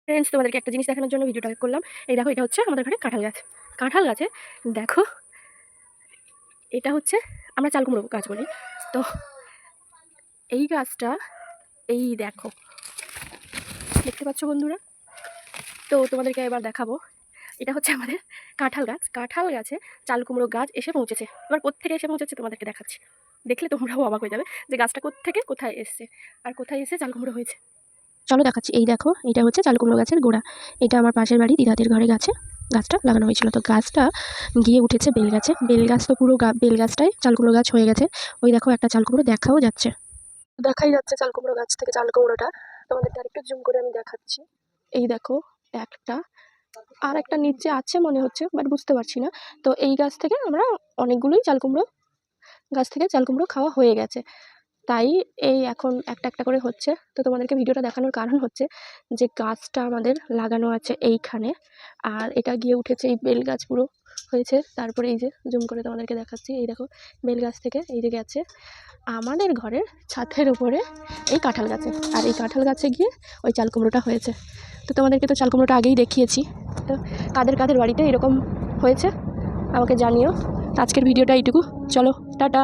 Friends, তোমাদেরকে একটা জিনিস দেখানোর জন্য ভিডিওটা করলাম। এই দেখো, এটা হচ্ছে আমাদের ঘরে কাঁঠাল গাছ। কাঁঠাল গাছে দেখো, এটা হচ্ছে আমরা চাল কুমড়ো গাছ বলি। তো এই গাছটা, এই দেখো, দেখতে পাচ্ছ বন্ধুরা? তো তোমাদেরকে এবার দেখাবো, এটা হচ্ছে আমাদের কাঁঠাল গাছ। কাঁঠাল গাছে চাল কুমড়ো গাছ এসে পৌঁছেছে। এবার কোত্থেকে এসে পৌঁছেছে তোমাদেরকে দেখাচ্ছি। দেখলে তোমরাও অবাক হয়ে যাবে যে গাছটা কোত্থেকে কোথায় এসছে আর কোথায় এসে চাল কুমড়ো হয়েছে। চলো দেখাচ্ছি। এই দেখো, এটা হচ্ছে চাল কুমড়ো গাছের গোড়া। এটা আমার পাশের বাড়ি দিদাদের ঘরে গাছটা লাগানো হয়েছিল। তো গাছটা গিয়ে উঠেছে বেল গাছে। বেল গাছ তো পুরো বেল গাছটাই চাল কুমড়ো গাছ হয়ে গেছে। ওই দেখো, একটা চাল কুমড়ো দেখাই যাচ্ছে চাল কুমড়ো গাছ থেকে চাল কুমড়োটা। তোমাদেরকে আরেকটু জুম করে আমি দেখাচ্ছি। এই দেখো, একটা আর একটা নিচে আছে মনে হচ্ছে, বাট বুঝতে পারছি না। তো এই গাছ থেকে আমরা অনেকগুলোই গাছ থেকে চাল কুমড়ো খাওয়া হয়ে গেছে। তাই এই এখন একটা একটা করে হচ্ছে। তো তোমাদেরকে ভিডিওটা দেখানোর কারণ হচ্ছে যে গাছটা আমাদের লাগানো আছে এইখানে, আর এটা গিয়ে উঠেছে এই বেল গাছ পুরো হয়েছে। তারপরে এই যে জুম করে তোমাদেরকে দেখাচ্ছি, এই দেখো বেল গাছ থেকে এই যে গেছে আমাদের ঘরের ছাদের উপরে এই কাঁঠাল গাছে, আর এই কাঁঠাল গাছে গিয়ে ওই চাল কুমড়োটা হয়েছে। তো তোমাদেরকে তো চাল কুমড়োটা আগেই দেখিয়েছি। তো কাদের কাদের বাড়িতে এরকম হয়েছে আমাকে জানিও। আজকের ভিডিওটা এইটুকু। চলো, টাটা।